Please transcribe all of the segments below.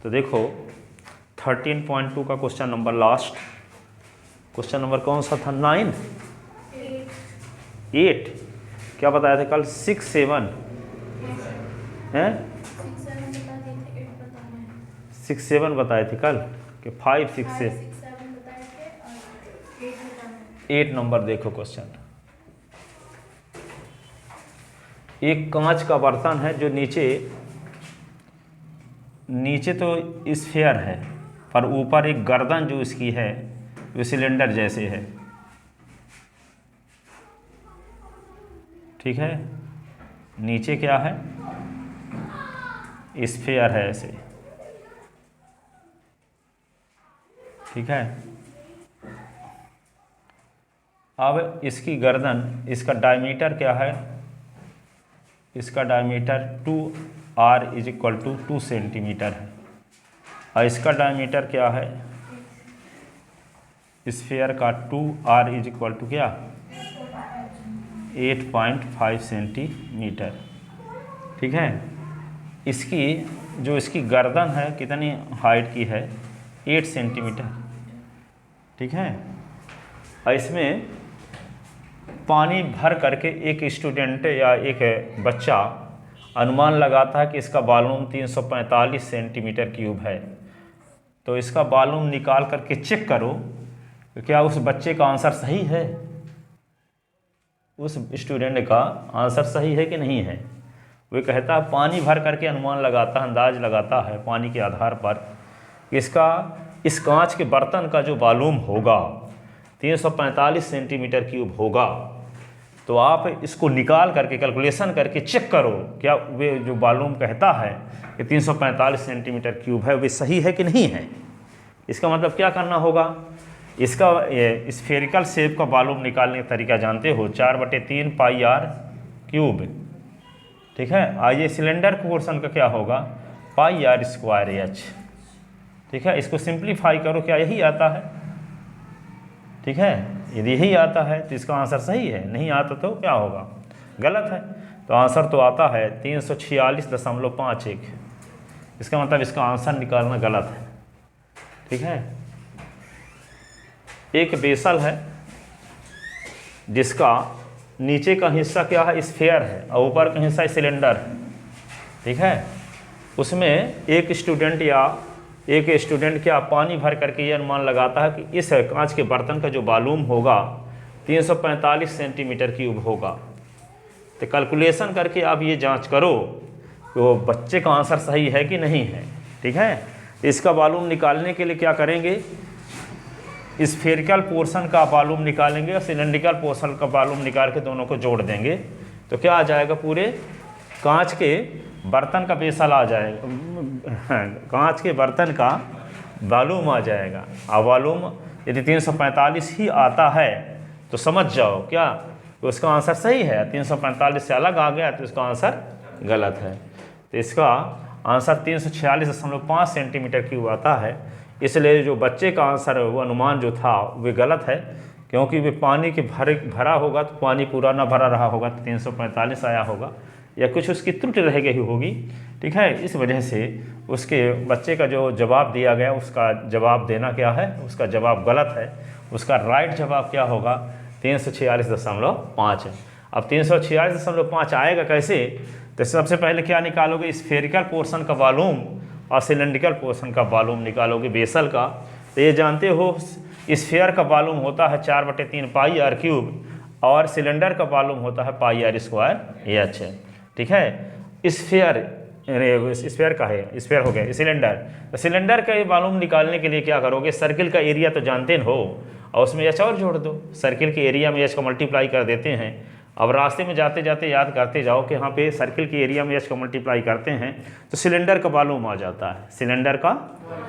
तो देखो 13.2 का question number last, question number कौन सा था? 9 8 क्या बताया था कल? 6 7 हैं? 6 7 बताए थे कल कि 5 6 से 8 नंबर। देखो क्वेश्चन, एक कांच का बर्तन है जो नीचे तो स्फीयर है, पर ऊपर एक गर्दन जो इसकी है वो सिलेंडर जैसे है, ठीक है। नीचे क्या है? स्फीयर है ऐसे, ठीक है। अब इसकी गर्दन, इसका डायमीटर क्या है? इसका डायमीटर 2r = 2 सेंटीमीटर है। और इसका डायमीटर क्या है? स्फीयर का 2r = क्या? 8.5 सेंटीमीटर, ठीक है। इसकी गर्दन है कितनी हाइट की है? 8 सेंटीमीटर, ठीक है। और इसमें पानी भर करके एक स्टूडेंट या एक बच्चा अनुमान लगाता है कि इसका वॉल्यूम 345 सेंटीमीटर क्यूब है। तो इसका वॉल्यूम निकाल करके चेक करो कि क्या उस बच्चे का आंसर सही है, उस स्टूडेंट का आंसर सही है कि नहीं है। वो कहता है, पानी भर करके अनुमान लगाता है, अंदाज लगाता है पानी के आधार पर कि इस कांच के बर्तन का जो वॉल्यूम होगा 345 सेंटीमीटर क्यूब होगा। तो आप इसको निकाल करके कैलकुलेशन करके चेक करो क्या वे जो वॉल्यूम कहता है कि 345 सेंटीमीटर क्यूब है वे सही है कि नहीं है। इसका मतलब क्या करना होगा? इसका स्फेरिकल शेप का वॉल्यूम निकालने का तरीका जानते हो, 4/3 πr³, ठीक है। आइए सिलेंडर पोर्शन का क्या होगा? πr²h, ठीक है। इसको सिंप्लीफाई करो, क्या यही आता है? ठीक है, यदि यही आता है तो इसका आंसर सही है, नहीं आता तो क्या होगा? गलत है। तो आंसर तो आता है 346.51। इसका मतलब इसका आंसर निकालना गलत है, ठीक है। एक बेसल है जिसका नीचे का हिस्सा क्या है? स्फीयर है, और ऊपर का हिस्सा सिलेंडर है, ठीक है। उसमें एक स्टूडेंट क्या पानी भर करके ये अनुमान लगाता है कि इस कांच के बर्तन का जो वॉल्यूम होगा 345 सेंटीमीटर क्यूब होगा। तो कैलकुलेशन करके आप ये जांच करो कि वो बच्चे का आंसर सही है कि नहीं है, ठीक है। तो इसका वॉल्यूम निकालने के लिए क्या करेंगे? स्फेरिकल पोर्शन का वॉल्यूम निकालेंगे और सिलेंड्रिकल पोर्शन का वॉल्यूम निकाल के दोनों को जोड़ देंगे तो क्या आ जाएगा? पूरे कांच के बर्तन का बेसल आ जाएगा, कांच के बर्तन का वॉल्यूम आ जाएगा। और वॉल्यूम यदि 345 ही आता है तो समझ जाओ क्या तो उसका आंसर सही है। 345 से अलग आ गया तो इसका आंसर गलत है। तो इसका आंसर 346.5 सेंटीमीटर क्यूब आता है। इसलिए जो बच्चे का आंसर वो अनुमान जो था वे गलत है, क्योंकि वे पानी के भरा होगा तो पानी पूरा ना भरा रहा होगा तो 345 आया होगा, या कुछ उसकी त्रुटि रह गई होगी, ठीक है। इस वजह से उसके बच्चे का जो जवाब दिया गया उसका जवाब देना क्या है? उसका जवाब गलत है। उसका राइट जवाब क्या होगा? 346.5 है। अब 346.5 आएगा कैसे? तो सबसे पहले क्या निकालोगे? स्फेरिकल पोर्शन का वॉल्यूम और सिलेंड्रिकल पोर्शन का वॉल्यूम निकालोगे बेसल का। तो ये जानते हो स्फीयर का वॉल्यूम होता है 4/3 πr³ और सिलेंडर का वॉल्यूम होता है πr²h, ठीक है। स्फीयर का है, स्फीयर हो गया सिलेंडर। तो सिलेंडर का वॉल्यूम निकालने के लिए क्या करोगे? सर्किल का एरिया तो जानते हो और उसमें एच और जोड़ दो। सर्किल के एरिया में एच को मल्टीप्लाई कर देते हैं। अब रास्ते में जाते जाते याद करते जाओ कि यहाँ पे सर्किल के एरिया में एच को मल्टीप्लाई करते हैं तो सिलेंडर का वॉल्यूम आ जाता है, सिलेंडर का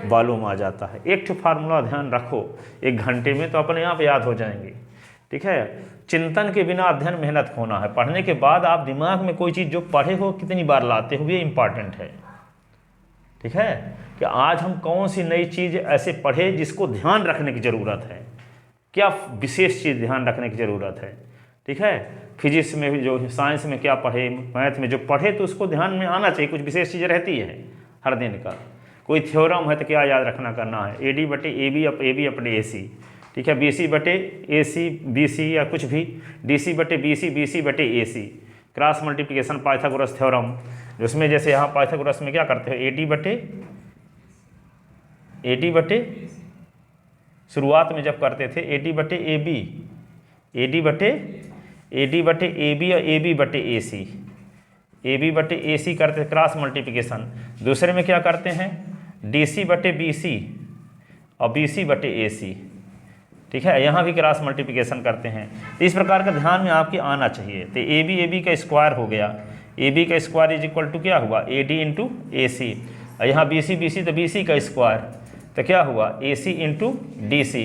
वॉल्यूम आ जाता है। एक फार्मूला ध्यान रखो, 1 घंटे में तो अपने आप याद हो जाएंगे, ठीक है। चिंतन के बिना अध्ययन मेहनत होना है। पढ़ने के बाद आप दिमाग में कोई चीज़ जो पढ़े हो कितनी बार लाते हो ये इंपॉर्टेंट है, ठीक है। कि आज हम कौन सी नई चीज़ ऐसे पढ़े जिसको ध्यान रखने की ज़रूरत है, क्या विशेष चीज़ ध्यान रखने की ज़रूरत है, ठीक है। फिजिक्स में जो साइंस में क्या पढ़े, मैथ में जो पढ़े तो उसको ध्यान में आना चाहिए। कुछ विशेष चीज़ रहती है हर दिन का, कोई थ्योरम है तो क्या याद रखना करना है, AD बटे AB अपने AC, ठीक है, BC बटे AC BC या कुछ भी, DC बटे BC BC बटे AC, cross multiplication Pythagoras theorem, जिसमें जैसे यहाँ पाइथागोरस में क्या करते हैं, AD बटे शुरुआत में जब करते थे AD बटे AB और AB बटे AC करते थे क्रॉस मल्टीप्लिकेशन। दूसरे में क्या करते हैं, DC बटे BC और BC बटे AC, ठीक है, यहाँ भी क्रॉस मल्टीप्लिकेशन करते हैं। तो इस प्रकार का ध्यान में आपके आना चाहिए। तो AB का स्क्वायर हो गया, AB का स्क्वायर इज इक्वल टू क्या हुआ, AD इंटू AC, और यहाँ BC तो BC का स्क्वायर, तो क्या हुआ AC इंटू DC,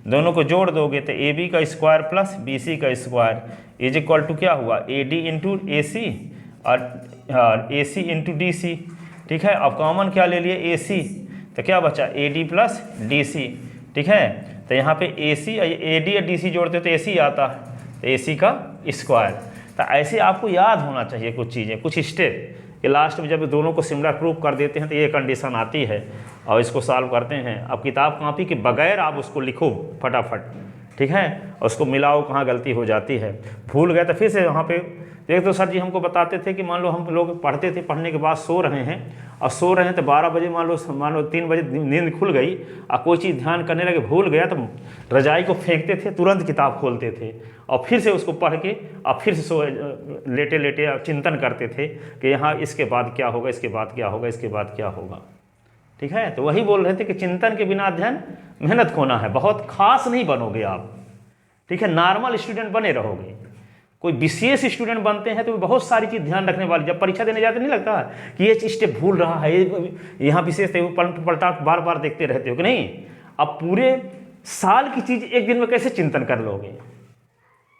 दोनों को जोड़ दोगे तो AB का स्क्वायर प्लस BC का स्क्वायर इज इक्वल टू क्या हुआ, AD इंटू AC और AC इंटू DC, ठीक है। अब कॉमन क्या ले लिए AC, तो क्या बचा AD प्लस DC, ठीक है। तो यहाँ पे AD और DC जोड़ते तो AC आता है, तो AC का स्क्वायर। तो ऐसे आपको याद होना चाहिए कुछ चीज़ें, कुछ स्टेप, कि लास्ट में जब दोनों को सिमिलर प्रूफ कर देते हैं तो ये कंडीशन आती है और इसको सॉल्व करते हैं। अब किताब कॉपी के बगैर आप उसको लिखो फटाफट, ठीक है, और उसको मिलाओ कहाँ गलती हो जाती है, भूल गए तो फिर से वहाँ पे एक तो सर जी हमको बताते थे कि मान लो हम लोग पढ़ते थे, पढ़ने के बाद सो रहे हैं और सो रहे हैं तो 12 बजे मान लो 3 बजे नींद खुल गई और कोई चीज़ ध्यान करने लगे भूल गया तो रजाई को फेंकते थे, तुरंत किताब खोलते थे और फिर से उसको पढ़ के और फिर से लेटे लेटे चिंतन करते थे कि यहाँ इसके बाद क्या होगा, इसके बाद क्या होगा, इसके बाद क्या होगा, ठीक है। तो वही बोल रहे थे कि चिंतन के बिना अध्ययन मेहनत खोना है, बहुत खास नहीं बनोगे आप, ठीक है, नॉर्मल स्टूडेंट बने रहोगे। कोई विशेष स्टूडेंट बनते हैं तो बहुत सारी चीज़ ध्यान रखने वाली, जब परीक्षा देने जाते नहीं लगता है कि ये स्टेप भूल रहा है, यहाँ विशेष पलटा बार बार देखते रहते हो कि नहीं। अब पूरे साल की चीज़ एक दिन में कैसे चिंतन कर लोगे,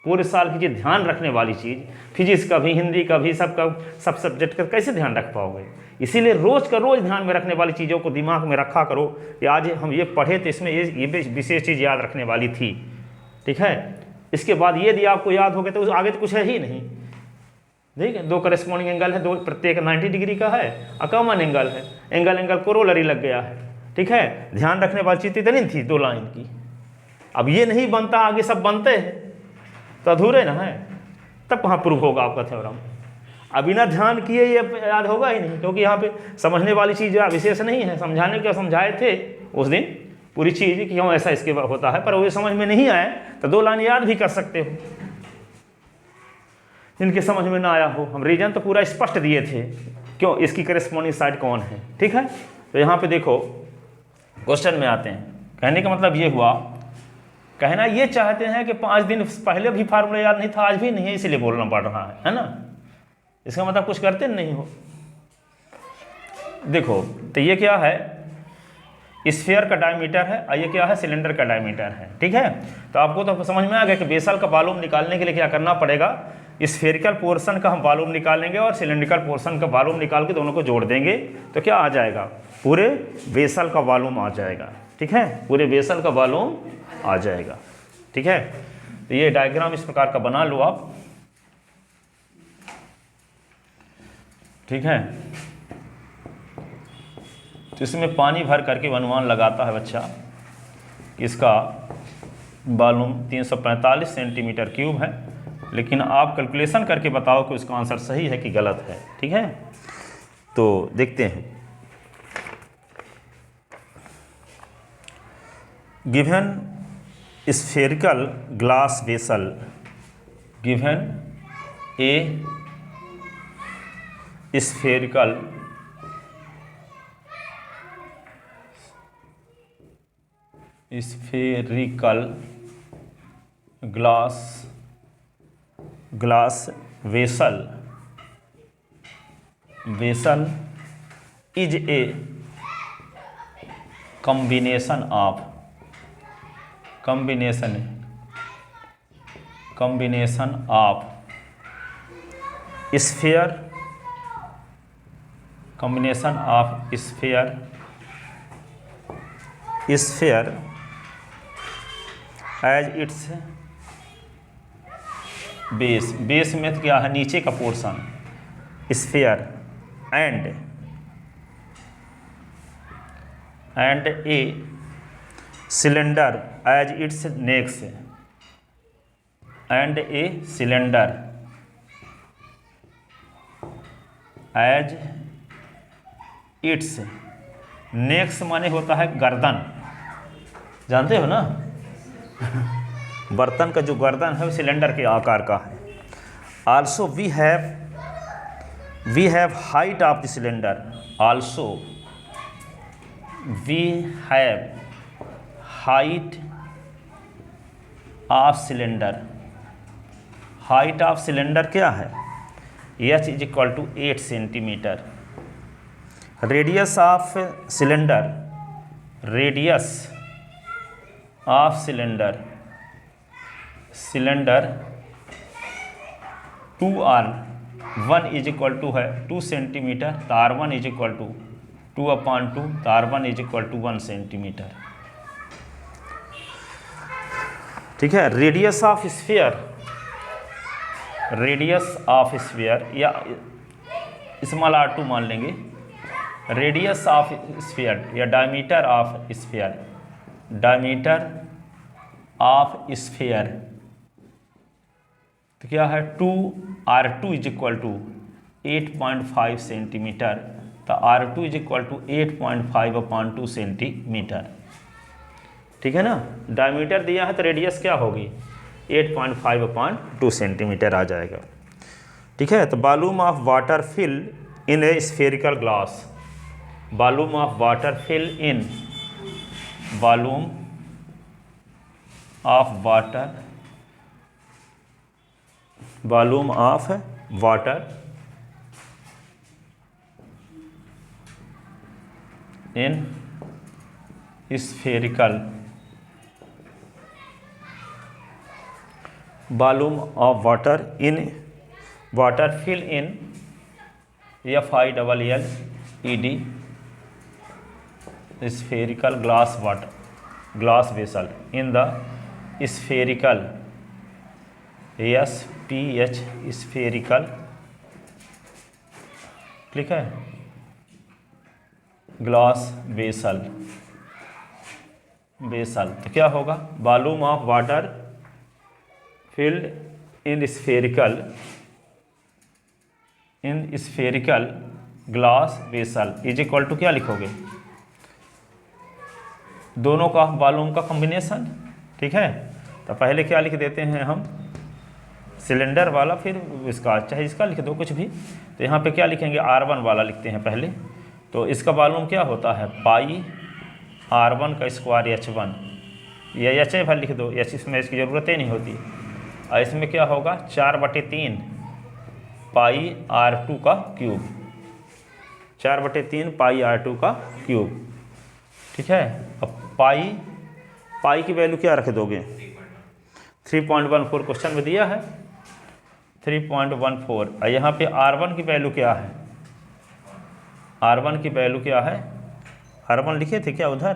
पूरे साल की चीज़ ध्यान रखने वाली चीज़, फिजिक्स का भी, हिंदी का भी, सब सब्जेक्ट का कैसे ध्यान रख पाओगे। इसीलिए रोज़ का रोज़ ध्यान में रखने वाली चीज़ों को दिमाग में रखा करो कि आज हम ये पढ़े तो इसमें ये विशेष चीज़ याद रखने वाली थी, ठीक है। इसके बाद ये यदि आपको याद हो गया तो आगे तो कुछ है ही नहीं, ठीक है। 2 करेस्पॉन्डिंग एंगल है, 2 प्रत्येक 90 डिग्री का है और कॉमन एंगल है, एंगल कोरोलरी लग गया है, ठीक है। ध्यान रखने वाली चीज़ इतनी थी 2 लाइन की। अब ये नहीं बनता, आगे सब बनते हैं तो अधूरे ना है, तब कहाँ प्रूफ होगा आपका थ्योरम। अब बिना ध्यान किए ये याद होगा ही नहीं, क्योंकि यहाँ पे समझने वाली चीज़ विशेष नहीं है। समझाने क्या समझाए थे उस दिन पूरी चीज़ कि क्यों ऐसा इसके होता है, पर वो समझ में नहीं आए तो 2 लाइन याद भी कर सकते हो। जिनके समझ में ना आया हो, हम रीजन तो पूरा स्पष्ट दिए थे, क्यों इसकी करेस्पॉन्डिंग साइड कौन है, ठीक है। तो यहाँ पे देखो क्वेश्चन में आते हैं। कहने का मतलब ये हुआ, कहना ये चाहते हैं कि 5 दिन पहले भी फार्मूला याद नहीं था, आज भी नहीं है, इसीलिए बोलना पड़ रहा है ना। इसका मतलब कुछ करते नहीं हो। देखो तो ये क्या है, स्फीयर का डायमीटर है और ये क्या है, सिलेंडर का डायमीटर है, ठीक है। तो आपको तो समझ में आ गया कि बेसल का वॉल्यूम निकालने के लिए क्या करना पड़ेगा, स्फेरिकल पोर्शन का हम वॉल्यूम निकालेंगे और सिलेंड्रिकल पोर्शन का वॉल्यूम निकाल के दोनों को जोड़ देंगे तो क्या आ जाएगा, पूरे बेसल का वॉल्यूम आ जाएगा, ठीक है, पूरे बेसल का वॉल्यूम आ जाएगा, ठीक है। तो ये डायग्राम इस प्रकार का बना लो आप, ठीक है। तो इसमें पानी भर करके अनुमान लगाता है बच्चा कि इसका वॉल्यूम 345 सेंटीमीटर क्यूब है, लेकिन आप कैलकुलेशन करके बताओ कि उसका आंसर सही है कि गलत है, ठीक है। तो देखते हैं, given spherical glass vessel, given a spherical glass vessel is a combination of sphere as its base में क्या है, नीचे का portion sphere, and and a cylinder as its next, and a cylinder as its next माने होता है गर्दन, जानते हो ना बर्तन का जो गर्दन है वो सिलेंडर के आकार का है। Also we have height of the cylinder, also we have height of cylinder, height of cylinder क्या है, h is equal to 8 centimetre. Radius of cylinder, radius of cylinder, cylinder 2r1 is equal to है 2 centimetre, तो r1 is equal to 2/2, तो r1 is equal to 1 centimetre. ठीक है। Radius of sphere, radius of sphere या small r2 मान लेंगे, radius of sphere या diameter of sphere, diameter of sphere तो क्या है 2r2 is equal to 8.5 centimetre, तो r2 is equal to 8.5/2 centimetre. ठीक है ना, डायमीटर दिया है तो रेडियस क्या होगी 8.5/2 सेंटीमीटर आ जाएगा। ठीक है। तो volume of water fill in a spherical glass, volume of water fill in, volume of water, volume of water in spherical, volume of water in, water fill in FILLED spherical glass water, glass vessel in the spherical, SPH spherical, ठीक है, glass vessel, vessel तो क्या होगा volume of water filled in spherical, in spherical glass vessel is equal to क्या लिखोगे, दोनों का volume का कॉम्बिनेशन। ठीक है। तो पहले क्या लिख देते हैं हम सिलेंडर वाला, फिर इसका चाहे इसका लिख दो कुछ भी, तो यहाँ पे क्या लिखेंगे R1 वाला लिखते हैं पहले। तो इसका वॉल्यूम क्या होता है पाई R1 का स्क्वायर H1, या HA भर लिख दो, H इसमें इसकी ज़रूरत ही नहीं होती। और इसमें क्या होगा 4/3 पाई R2 का क्यूब, 4/3 पाई R2 का क्यूब। ठीक है। अब पाई की वैल्यू क्या रख दोगे 3.14 क्वेश्चन में दिया है 3.14। और यहाँ पे R1 की वैल्यू क्या है, R1 की वैल्यू क्या है, R1 लिखे थे क्या उधर,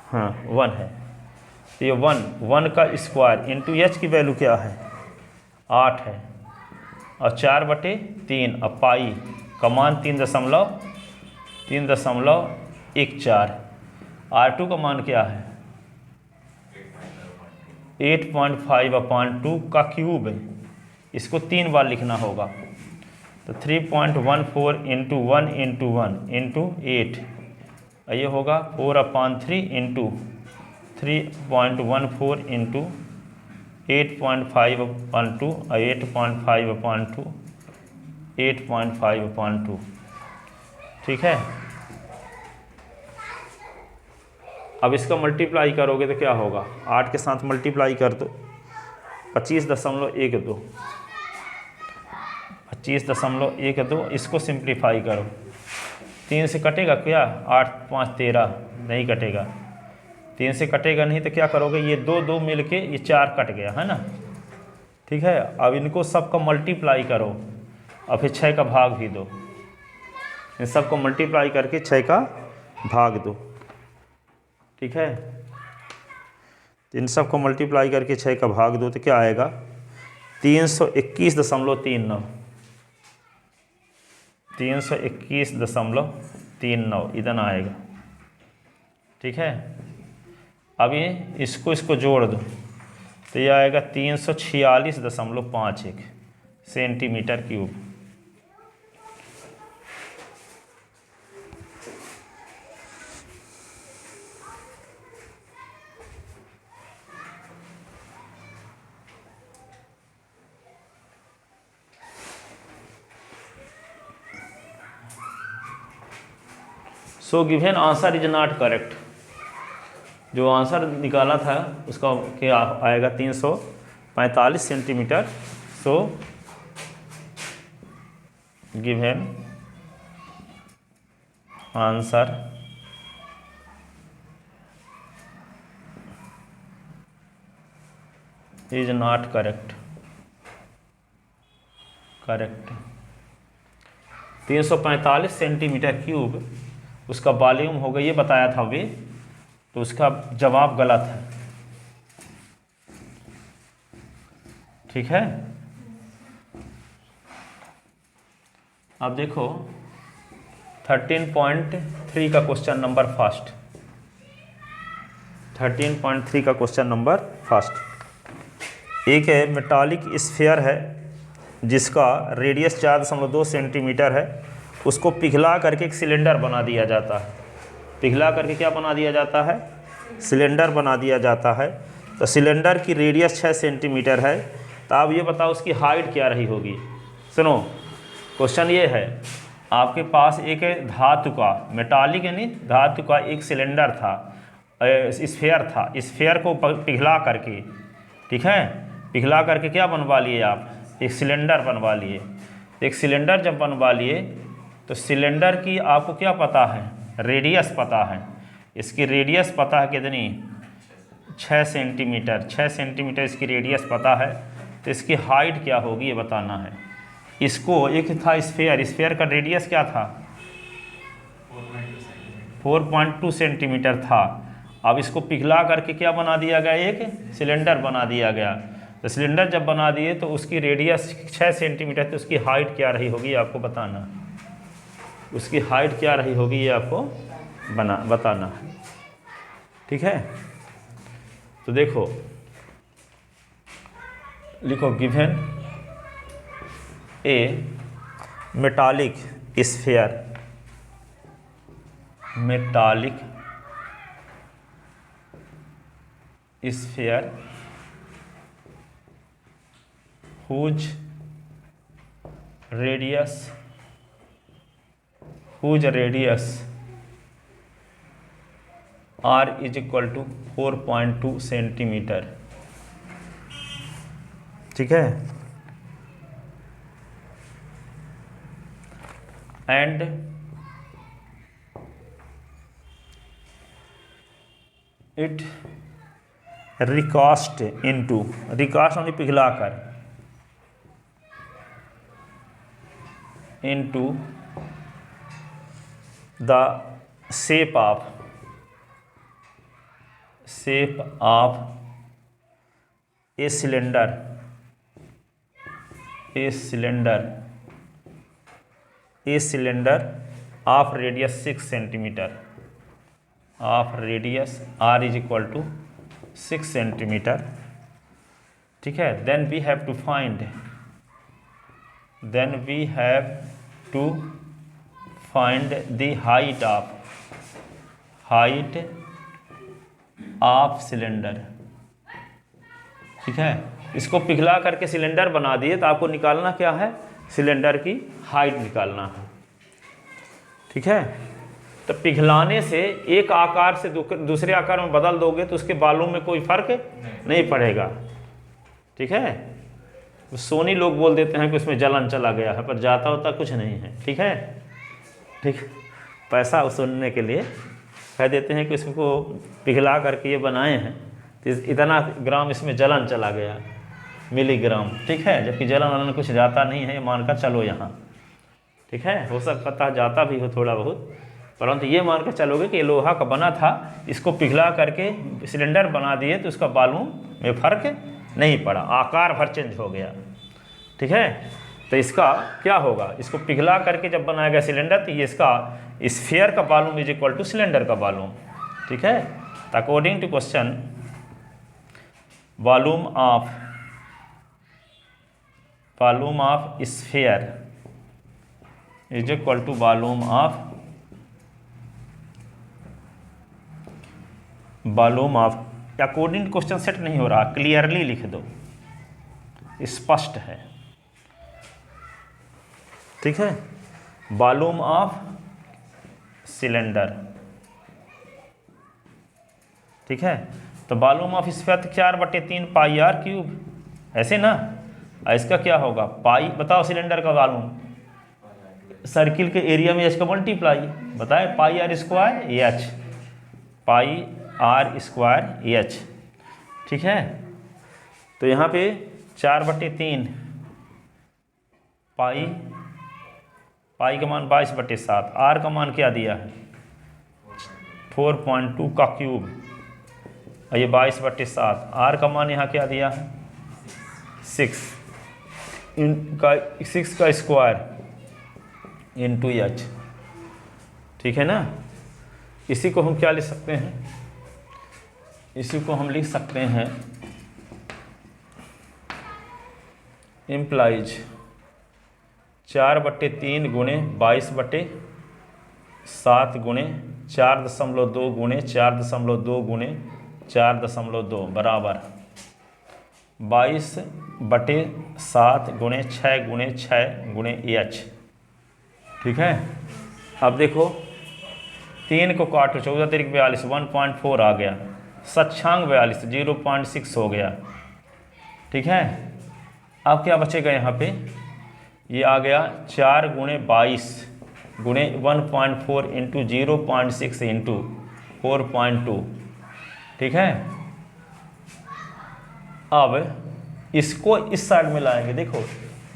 हाँ 1 है, तो ये 1 का स्क्वायर इंटू H की वैल्यू क्या है 8 है, और 4/3 अब पाई का मान 3.14, R2 का मान क्या है 8.5/2 का क्यूब है, इसको 3 बार लिखना होगा। तो 3.14 इंटू 1 इंटू 1 इंटू 8, ये होगा 4/3 इंटू 3.14 इंटू 8.5/2, 8.5/2, 8.5/2। ठीक है। अब इसका मल्टीप्लाई करोगे तो क्या होगा 8 के साथ मल्टीप्लाई कर दो 25.12, 25.12, इसको सिंप्लीफाई करो, 3 से कटेगा क्या 8 5 13 नहीं कटेगा, 3 से कटेगा नहीं तो क्या करोगे ये 2 मिल के ये 4 कट गया है ना। ठीक है। अब इनको सबका मल्टीप्लाई करो और फिर 6 का भाग भी दो, इन सबको मल्टीप्लाई करके 6 का भाग दो। ठीक है। तो इन सबको मल्टीप्लाई करके 6 का भाग दो तो क्या आएगा 321.39, 321.39 39 इतना आएगा। ठीक है, अब ये इसको जोड़ दो तो ये आएगा 346.51 centimetre cube. So given answer is not correct. जो आंसर निकाला था उसका क्या आएगा 345 centimetre. So given answer is not correct. 345 centimetre cube उसका वॉल्यूम होगा, ये बताया था अभी, तो उसका जवाब गलत है। ठीक है, अब देखो 13.3 का क्वेश्चन नंबर फर्स्ट। 13.3 का क्वेश्चन नंबर फर्स्ट। एक है मेटालिक स्फीयर है जिसका रेडियस 4.2 सेंटीमीटर है। उसको पिघला करके एक सिलेंडर बना दिया जाता है। पिघला करके क्या बना दिया जाता है? सिलेंडर बना दिया जाता है। तो सिलेंडर की रेडियस 6 सेंटीमीटर है। तो आप ये बताओ उसकी हाइट क्या रही होगी। सुनो, क्वेश्चन ये है, आपके पास एक धातु का, मेटालिक यानी धातु का एक सिलेंडर था, स्फीयर था। स्फीयर को पिघला करके, ठीक है, पिघला करके क्या बनवा लिए आप? एक सिलेंडर बनवा लिए। एक सिलेंडर जब बनवा लिए तो सिलेंडर की आपको क्या पता है? रेडियस पता है। इसकी रेडियस पता है कितनी? 6 सेंटीमीटर। 6 सेंटीमीटर इसकी रेडियस पता है। तो इसकी हाइट क्या होगी ये बताना है। इसको एक था स्फीयर, स्फीयर का रेडियस क्या था? 4.2 सेंटीमीटर था। अब इसको पिघला करके क्या बना दिया गया? एक सिलेंडर बना दिया गया। तो सिलेंडर जब बना दिए तो उसकी रेडियस 6 सेंटीमीटर, तो उसकी हाइट क्या रही होगी आपको बताना है। उसकी हाइट क्या रही होगी ये आपको बताना है। ठीक है, तो देखो, लिखो given A metallic sphere, metallic sphere whose radius r is equal to 4.2 centimetre. ठीक है, and it recast into, recast यानी पिघला कर, into the shape of a cylinder of radius 6 centimeter, of radius r is equal to 6 centimeter। ठीक है, then we have to find the height of cylinder। ठीक है, इसको पिघला करके सिलेंडर बना दिए तो आपको निकालना क्या है? सिलेंडर की हाइट निकालना है। ठीक है, तो पिघलाने से एक आकार से दूसरे आकार में बदल दोगे तो उसके बालों में कोई फर्क नहीं पड़ेगा। ठीक है, सोनी लोग बोल देते हैं कि उसमें जलन चला गया है, पर जाता होता कुछ नहीं है। ठीक है, ठीक, पैसा वसूलने के लिए कह देते हैं कि इसको पिघला करके ये बनाए हैं तो इतना ग्राम इसमें जलन चला गया, मिलीग्राम। ठीक है, जबकि जलन वलन कुछ जाता नहीं है, ये मानकर चलो यहाँ। ठीक है, हो सकता है जाता भी हो थोड़ा बहुत, परंतु ये मान कर चलोगे कि ये लोहा का बना था, इसको पिघला करके सिलेंडर बना दिए तो उसका बालों में फर्क नहीं पड़ा, आकार भर चेंज हो गया। ठीक है, तो इसका क्या होगा? इसको पिघला करके जब बनाया गया सिलेंडर तो ये इसका स्फीयर का volume is equal to cylinder का वॉल्यूम। ठीक है, तो according to question volume of sphere is equal to volume of according to question set नहीं हो रहा, क्लियरली लिख दो, स्पष्ट है। ठीक है, वॉल्यूम ऑफ सिलेंडर। ठीक है, तो volume of sphere 4/3 pi R cube, ऐसे ना। इसका क्या होगा, पाई, बताओ सिलेंडर का वॉल्यूम, सर्किल के एरिया में एच का मल्टीप्लाई, बताए pi R square H, pi R square H. ठीक है, तो यहाँ पे 4/3 पाई का मान 22/7, आर का मान क्या दिया है 4.2 का क्यूब, और ये 22/7, आर का मान यहाँ क्या दिया है 6 का स्क्वायर इंटू एच। ठीक है ना, इसी को हम क्या लिख सकते हैं, इसी को हम लिख सकते हैं इम्प्लाइज 4/3 गुणे 22/7 गुणे 4.2 गुणे 4.2 गुणे 4.2 बराबर 22/7 गुणे 6 गुणे 6 गुणे एच। ठीक है, अब देखो 3 को काटो, 14 3 42, 1.4 आ गया, 7×42 0.6 हो गया। ठीक है, अब क्या बचेगा यहाँ पे, ये आ गया 4 गुणे 22 गुणे 1.4 इंटू 0.6 इंटू 4.2। ठीक है, अब इसको इस साइड में लाएंगे, देखो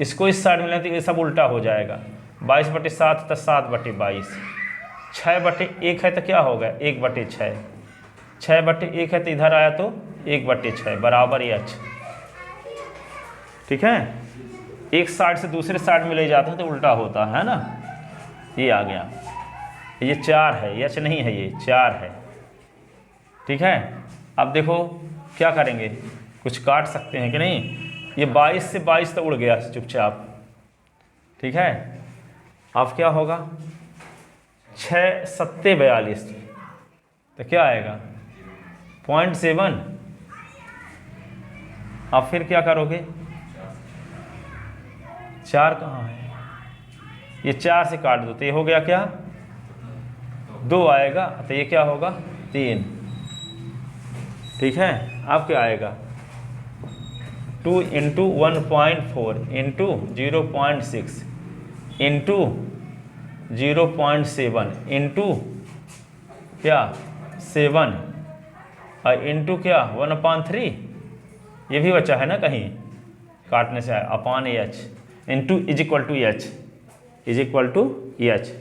इसको इस साइड में लाएंगे तो ये सब उल्टा हो जाएगा, 22/7 तो 7/22, 6/1 है तो क्या होगा 1/6, 6/1 है तो इधर आया तो 1/6 बराबर एच। ठीक है, एक साइड से दूसरे साइड में ले जाते हैं तो उल्टा होता है ना, ये आ गया, ये 4 है, एच नहीं है, ये 4 है। ठीक है, अब देखो क्या करेंगे, कुछ काट सकते हैं कि नहीं, ये 22 से 22 तो उड़ गया चुपचाप। ठीक है, अब क्या होगा 6 7 42 तो क्या आएगा 0.7। अब फिर क्या करोगे, 4 कहाँ है, ये 4 से काट दो तो ये हो गया क्या 2 आएगा, तो ये क्या होगा 3। ठीक है, अब क्या आएगा 2 इंटू 1.4 इंटू 0.6 इंटू 0.7 इंटू क्या 7 और इंटू क्या 1/3, ये भी बचा है ना कहीं काटने से, upon H into is equal to H, is equal to H.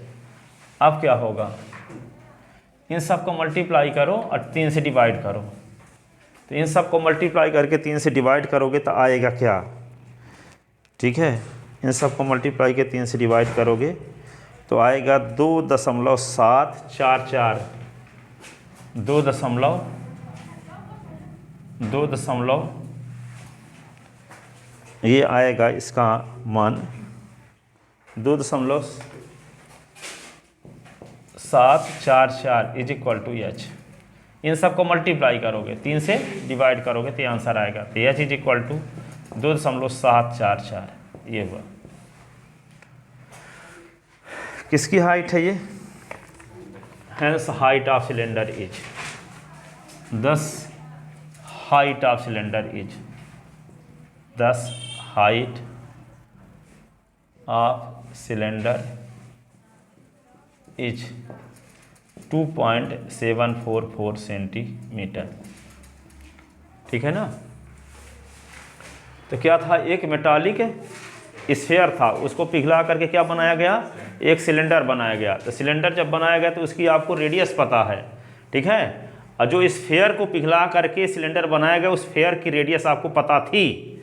अब क्या होगा, इन सब को मल्टीप्लाई करो और 3 से डिवाइड करो, तो इन सब को मल्टीप्लाई करके 3 से डिवाइड करोगे तो आएगा क्या, ठीक है, इन सब को मल्टीप्लाई के 3 से डिवाइड करोगे तो आएगा 2.744, 2 ये आएगा इसका मान 2.744 इज इक्वल टू एच। इन सब को मल्टीप्लाई करोगे 3 से डिवाइड करोगे तो ये आंसर आएगा, तो एच इज इक्वल टू 2.744, ये हुआ। किसकी हाइट है ये, hence height of cylinder is, दस हाइट ऑफ सिलेंडर इज, दस height of cylinder is 2.744 centimetre. ठीक है ना, तो क्या था, एक मेटालिक स्फीयर था, उसको पिघला करके क्या बनाया गया, एक सिलेंडर बनाया गया। तो सिलेंडर जब बनाया गया तो उसकी आपको रेडियस पता है, ठीक है, और जो स्फीयर को पिघला करके सिलेंडर बनाया गया उस स्फीयर की रेडियस आपको पता थी,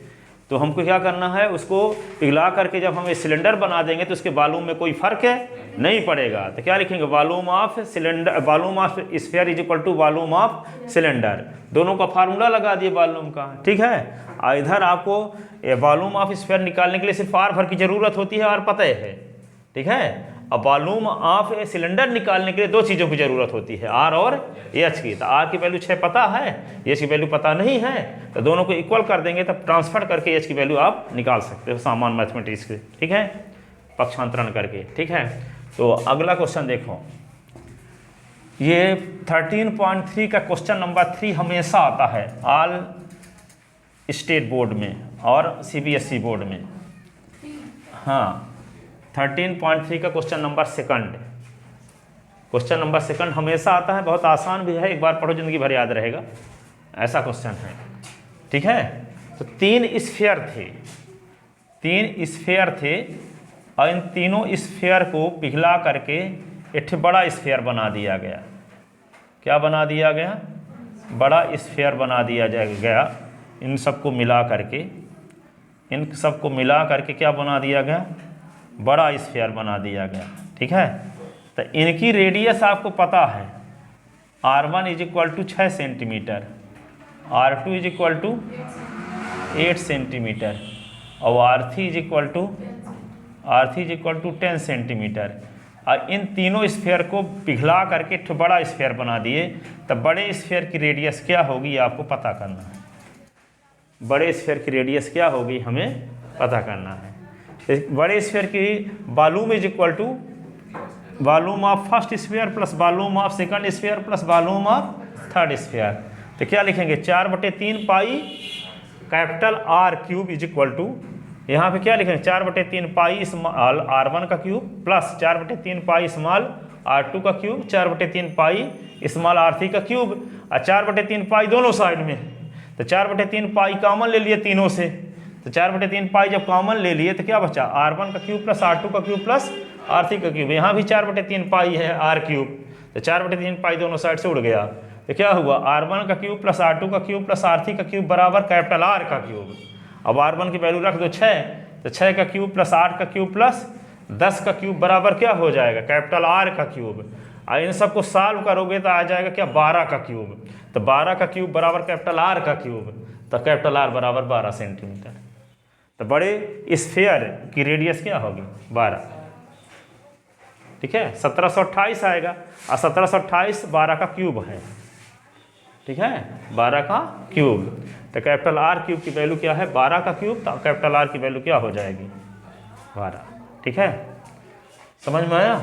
तो हमको क्या करना है, उसको पिघला करके जब हम सिलेंडर बना देंगे तो उसके वॉल्यूम में कोई फर्क नहीं पड़ेगा। तो क्या लिखेंगे, volume of cylinder, volume of sphere is equal to volume of cylinder. दोनों का फार्मूला लगा दिए वॉल्यूम का, ठीक है। इधर आपको वॉल्यूम ऑफ स्फीयर निकालने के लिए सिर्फ आर भर की जरूरत होती है, और पता है, ठीक है। अब वॉल्यूम ऑफ सिलेंडर निकालने के लिए दो चीज़ों की जरूरत होती है, आर और एच की। तो आर की वैल्यू 6 पता है, एच की वैल्यू पता नहीं है, तो दोनों को इक्वल कर देंगे, तब ट्रांसफर करके एच की वैल्यू आप निकाल सकते हो सामान्य मैथमेटिक्स के, ठीक है, पक्षांतरण करके, ठीक है। तो अगला क्वेश्चन देखो, ये 13.3 का क्वेश्चन नंबर 3 हमेशा आता है ऑल स्टेट बोर्ड में और सीबीएसई बोर्ड में। हाँ, 13.3 का question number second, question number second हमेशा आता है, बहुत आसान भी है, एक बार पढ़ो जिंदगी भर याद रहेगा, ऐसा क्वेश्चन है, ठीक है। तो 3 स्फीयर थे, 3 स्फीयर थे, और इन तीनों स्फीयर को पिघला करके एक बड़ा स्फीयर बना दिया गया। क्या बना दिया गया, बड़ा स्फीयर बना दिया गया। इन सबको मिला करके, इन सबको मिला करके क्या बना दिया गया, बड़ा स्फीयर बना दिया गया, ठीक है। तो इनकी रेडियस आपको पता है, R1 is equal to 6 centimetre, R2 is equal to 8 centimetre, और R3 is equal to 10 centimetre. और इन तीनों स्फीयर को पिघला करके एक बड़ा स्फीयर बना दिए। तो बड़े स्फीयर की रेडियस क्या होगी आपको पता करना है, बड़े स्फीयर की रेडियस क्या होगी हमें पता करना है। बड़े स्फीयर की volume is equal to volume of first sphere plus volume of second sphere plus volume of third sphere. तो क्या लिखेंगे, 4/3 pi capital R cube is equal to, यहाँ पे क्या लिखेंगे, 4/3 पाई स्मॉल R1 का cube plus 4/3 pi small R2 का cube, 4/3 pi small R3 का क्यूब, और 4/3 पाई दोनों साइड में। तो 4/3 पाई कॉमन ले लिए तीनों से, तो 4/3 पाई जब कॉमन ले लिए तो क्या बचा, R1 का क्यूब प्लस R2 का क्यूब प्लस R3 का क्यूब। यहाँ भी 4/3 पाई है R क्यूब, तो 4/3 पाई दोनों साइड से उड़ गया। तो क्या हुआ, R1 का क्यूब प्लस R2 का क्यूब प्लस R3 का क्यूब बराबर कैपिटल R का क्यूब। अब R1 की वैल्यू रख दो 6, तो 6 का क्यूब प्लस 8 का क्यूब प्लस 10 का क्यूब बराबर क्या हो जाएगा, कैपिटल R का क्यूब। और इन सबको सॉल्व करोगे तो आ जाएगा क्या, 12 का क्यूब। तो 12 का क्यूब बराबर कैपिटल R का क्यूब, तो कैपिटल R बराबर 12 सेंटीमीटर। तो बड़े स्फीयर की रेडियस क्या होगी, 12, ठीक है। 1728 आएगा, और 1728 12 का क्यूब है, ठीक है, 12 का क्यूब। तो कैपिटल R क्यूब की वैल्यू क्या है, 12 का क्यूब, तो कैपिटल R की वैल्यू क्या हो जाएगी, 12, ठीक है। समझ में आया,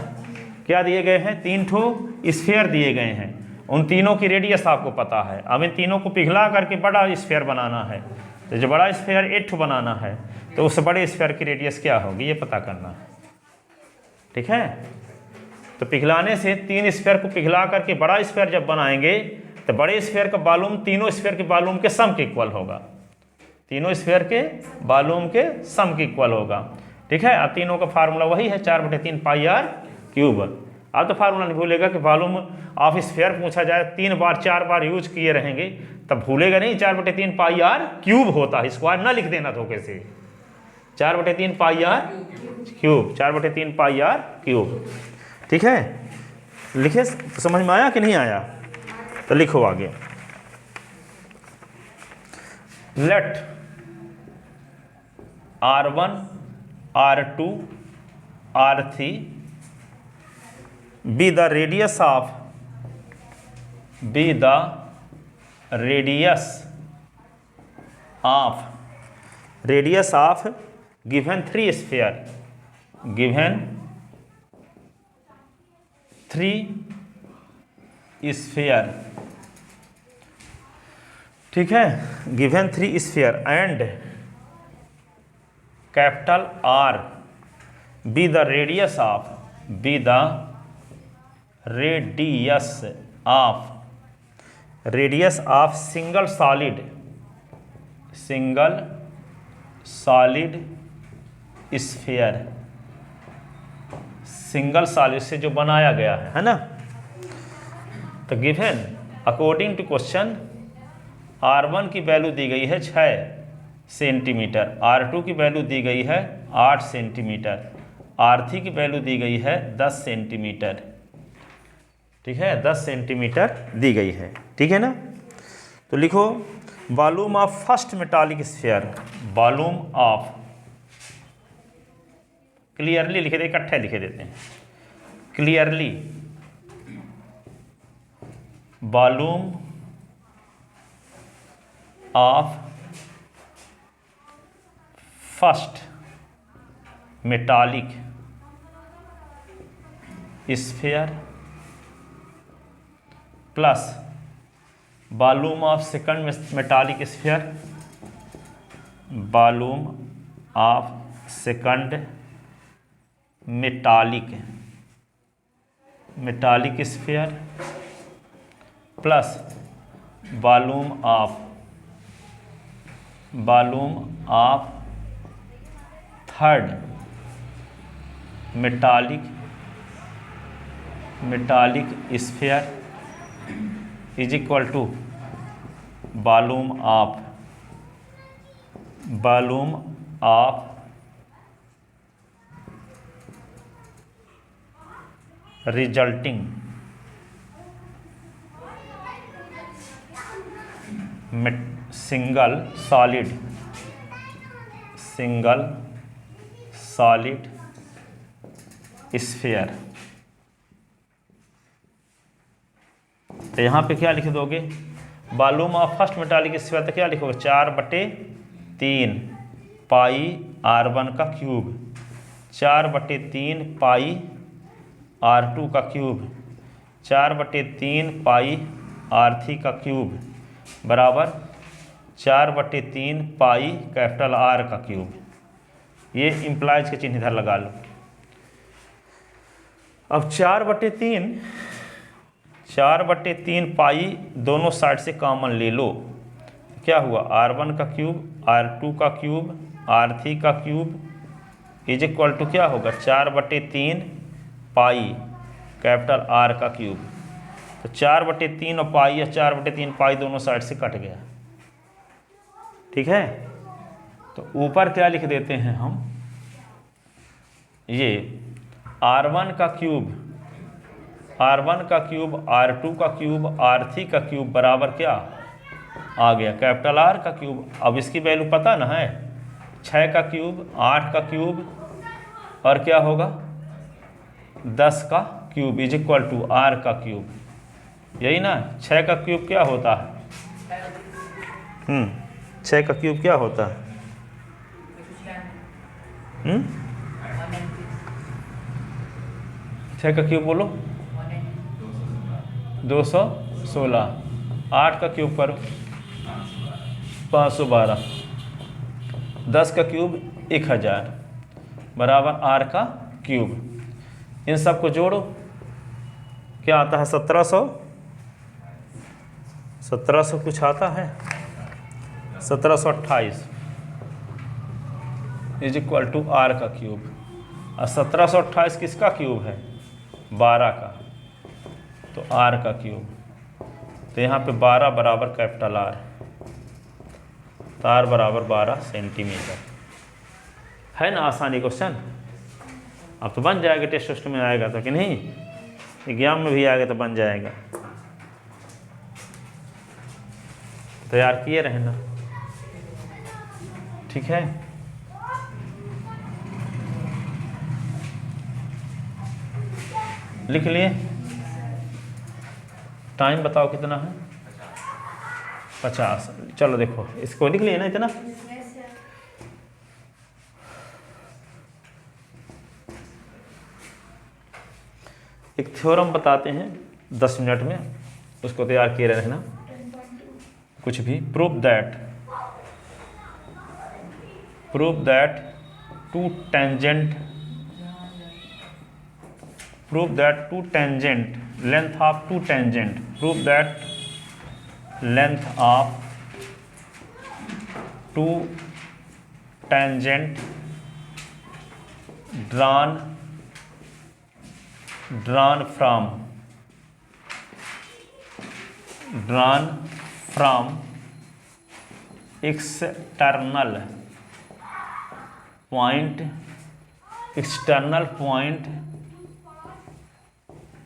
क्या दिए गए हैं, 3 ठो स्फीयर दिए गए हैं, उन तीनों की रेडियस आपको पता है। अब इन तीनों को पिघला करके बड़ा स्फीयर बनाना है, तो जो बड़ा स्फीयर 8 ठो बनाना है, तो उस बड़े स्फीयर की रेडियस क्या होगी ये पता करना है, ठीक है। तो पिघलाने से 3 स्फीयर को पिघला करके बड़ा स्फीयर जब बनाएंगे, तो बड़े स्फीयर का वॉल्यूम तीनों स्फीयर के वॉल्यूम के सम के इक्वल होगा, तीनों स्फीयर के वॉल्यूम के सम के इक्वल होगा, ठीक है। अब तीनों का फार्मूला वही है, 4/3 पाई R क्यूब। अब तो फार्मूला नहीं भूलेगा कि वॉल्यूम ऑफ स्फीयर पूछा जाए 3 बार 4 बार यूज किए रहेंगे, तब भूलेगा नहीं 4/3 पाई R क्यूब होता है, स्क्वायर ना लिख देना धोखे से, 4/3 पाई R क्यूब, 4/3 पाई R क्यूब, ठीक है। लिखे, समझ में आया कि नहीं आया, तो लिखो आगे, late R1 R2 R3 be the radius of given 3 sphere, given 3 sphere, ठीक है, given 3 sphere and capital R be the radius of single solid sphere, single solid से जो बनाया गया है ना। तो given according to question R1 की वैल्यू दी गई है 6, सेंटीमीटर। R2 की वैल्यू दी गई है 8 सेंटीमीटर। R3 की वैल्यू दी गई है 10 सेंटीमीटर। ठीक है, 10 सेंटीमीटर दी गई है। ठीक है ना। तो लिखो volume of first metallic sphere, volume of, clearly लिखे थे, इकट्ठे लिखे देते हैं, clearly volume of first metallic sphere plus volume of second metallic sphere, volume of second metallic sphere plus volume of third metallic sphere is equal to volume of resulting single solid sphere. तो यहाँ पे क्या लिख दोगे, volume of first metallic sphere, तो क्या लिखोगे 4/3 पाई R1 का क्यूब, 4/3 पाई R2 का क्यूब, 4/3 पाई R3 का क्यूब बराबर 4/3 पाई कैपिटल R का क्यूब। ये इम्प्लाइज के चिन्ह इधर लगा लो। अब 4/3 पाई दोनों साइड से कॉमन ले लो, क्या हुआ R1 का क्यूब, R2 का क्यूब, R3 का क्यूब इज इक्वल टू क्या होगा 4/3 पाई कैपिटल R का क्यूब। तो 4/3 और पाई या 4/3 पाई दोनों साइड से कट गया। ठीक है, तो ऊपर क्या लिख देते हैं हम, ये R1 का क्यूब, R2 का क्यूब, R3 का क्यूब बराबर क्या आ गया कैपिटल R का क्यूब। अब इसकी वैल्यू पता ना है, 6 का क्यूब, 8 का क्यूब और क्या होगा 10 का cube is equal to R का क्यूब। यही ना, 6 का क्यूब क्या होता है, 6 का क्यूब क्या होता है, 6 का क्यूब बोलो 216। 8 का क्यूब करो 512। 10 का क्यूब 1000 बराबर R का क्यूब। इन सब को जोड़ो, क्या आता है 1700 कुछ आता है, 1728 इज इक्वल टू R का क्यूब। और 1728 किसका क्यूब है, 12 का, तो R का क्यूब। तो यहाँ पे 12 बराबर कैपिटल R, तो R बराबर 12 सेंटीमीटर। है ना आसानी क्वेश्चन। अब तो बन जाएगा, टेस्ट वेस्ट में आएगा तो कि नहीं, एग्जाम में भी आएगा तो बन जाएगा। तैयार किए रहना, ठीक है। लिख लिए, टाइम बताओ कितना है, 50। चलो देखो इसको लिख लिए ना इतना। एक थ्योरम बताते हैं 10 मिनट में, उसको तैयार किए रहना। कुछ भी prove that two tangent length of two tangent prove that length of two tangent drawn from external point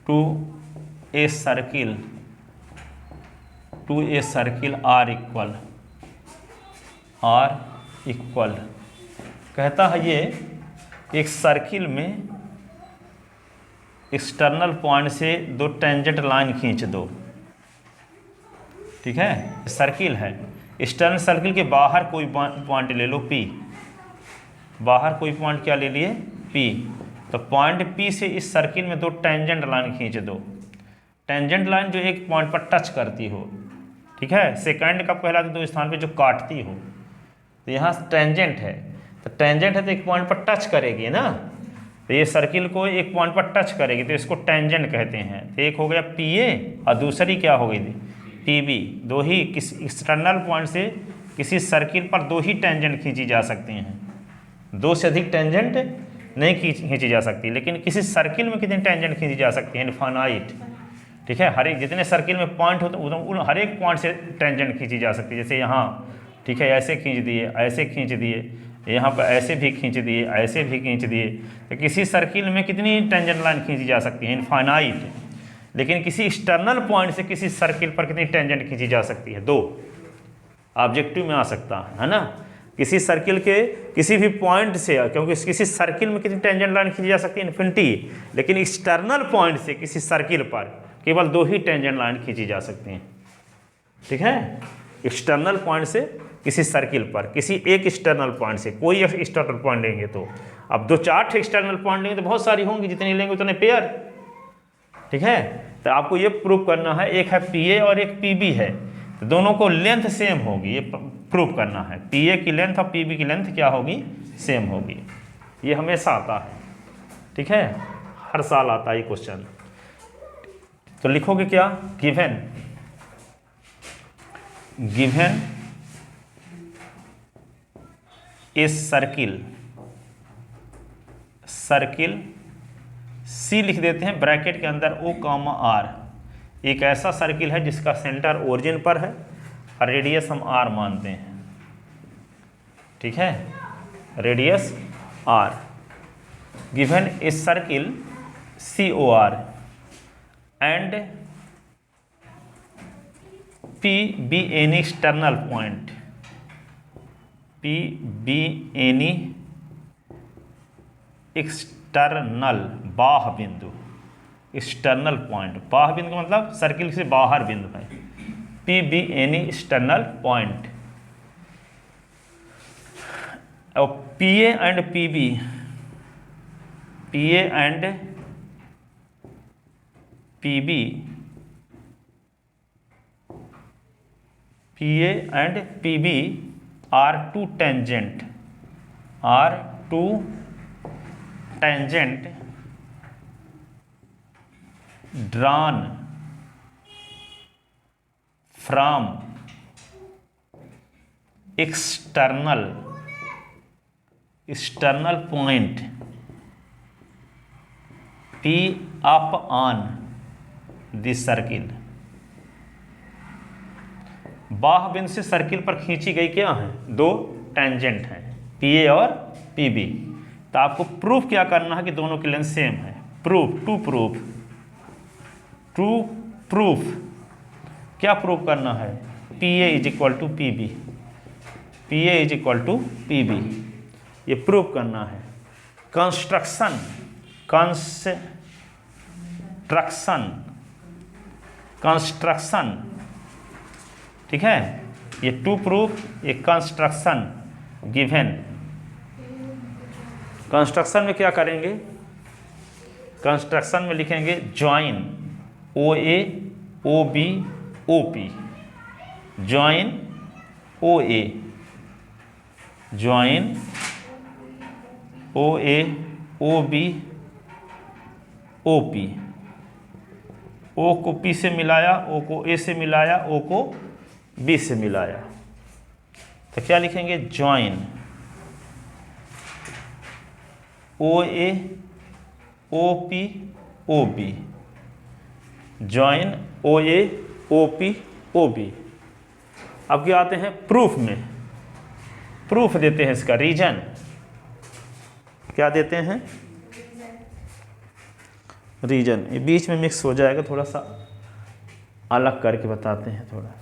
to a circle are equal कहता है ये एक सर्किल में एक्सटर्नल पॉइंट से दो टेंजेंट लाइन खींच दो। ठीक है, सर्किल है, एक्सटर्नल सर्किल के बाहर कोई पॉइंट ले लो P, बाहर कोई पॉइंट क्या ले लिए P, तो पॉइंट P से इस सर्किल में दो टेंजेंट लाइन खींच दो। टेंजेंट लाइन जो एक पॉइंट पर टच करती हो, ठीक है, सेकंड कब कहलाती, दो स्थान पे जो काटती हो। तो यहाँ टेंजेंट है, तो टेंजेंट है तो एक पॉइंट पर टच करेगी ना, तो ये सर्किल को एक पॉइंट पर टच करेगी तो इसको टेंजेंट कहते हैं। तो एक हो गया PA और दूसरी क्या हो गई थी PB। दो ही किसी एक्सटर्नल पॉइंट से किसी सर्किल पर दो ही टेंजेंट खींची जा सकती हैं, दो से अधिक टेंजेंट नहीं खींची जा सकती, लेकिन किसी सर्किल में कितनी टेंजेंट खींची जा सकती है, इनफाइनाइट। ठीक है, हर एक जितने सर्किल में पॉइंट होते उन हर एक पॉइंट से टेंजेंट खींची जा सकती है। जैसे यहाँ, ठीक है, ऐसे खींच दिए, ऐसे खींच दिए, यहाँ पर ऐसे भी खींच दिए, ऐसे भी खींच दिए, तो किसी सर्किल में कितनी टेंजेंट लाइन खींची जा सकती है, इनफाइनाइट। लेकिन किसी एक्सटर्नल पॉइंट से किसी सर्किल पर कितनी टेंजेंट खींची जा सकती है, दो। ऑब्जेक्टिव में आ सकता है ना, किसी सर्किल के किसी भी पॉइंट से, क्योंकि किसी सर्किल में कितनी टेंजेंट लाइन खींची जा सकती है, इन्फिनिटी, लेकिन एक्सटर्नल पॉइंट से किसी सर्किल पर केवल दो ही टेंजेंट लाइन खींची जा सकती हैं। ठीक है, एक्सटर्नल पॉइंट से किसी सर्किल पर किसी एक एक्सटर्नल पॉइंट से कोई एक्सटर्नल पॉइंट लेंगे, तो अब दो चार एक्सटर्नल पॉइंट लेंगे तो बहुत सारी होंगी, जितनी लेंगे उतने पेयर। ठीक है, तो आपको ये प्रूव करना है, एक है PA और एक PB है, तो दोनों को लेंथ सेम होगी, ये प्रूव करना है। PA की लेंथ और PB की लेंथ क्या होगी, सेम होगी। ये हमेशा आता है, ठीक है, हर साल आता है ये क्वेश्चन। तो लिखोगे क्या, गिवन ए सर्किल C लिख देते हैं ब्रैकेट के अंदर O, R। एक ऐसा सर्किल है जिसका सेंटर ओरिजिन पर है और रेडियस हम R मानते हैं। ठीक है, radius R। Given a circle COR and PB any external point, PB any external बाह्य बिंदु, एक्सटर्नल पॉइंट, बाह्य बिंदु का मतलब सर्किल से बाहर बिंदु है, PB एनी एक्सटर्नल पॉइंट। और PA and PB are two tangent drawn from external point P upon the circle। बाह्य बिंदु से सर्किल पर खींची गई क्या है, दो टेंजेंट हैं PA और PB। तो आपको प्रूफ क्या करना है कि दोनों की लेंथ सेम है। प्रूफ क्या प्रूफ करना है, PA इज इक्वल टू PB, ये प्रूफ करना है। कंस्ट्रक्शन, ठीक है, ये टू प्रूफ, ये कंस्ट्रक्शन गिवन। कंस्ट्रक्शन में क्या करेंगे, कंस्ट्रक्शन में लिखेंगे join OA OB OP, join OA OB OP, O को P से मिलाया, O को A से मिलाया, O को B से मिलाया, तो क्या लिखेंगे, join OA OP OB, join OA OP OB। अब क्या आते हैं प्रूफ में, प्रूफ देते हैं इसका, रीजन क्या देते हैं, रीजन। ये बीच में मिक्स हो जाएगा, थोड़ा सा अलग करके बताते हैं थोड़ा।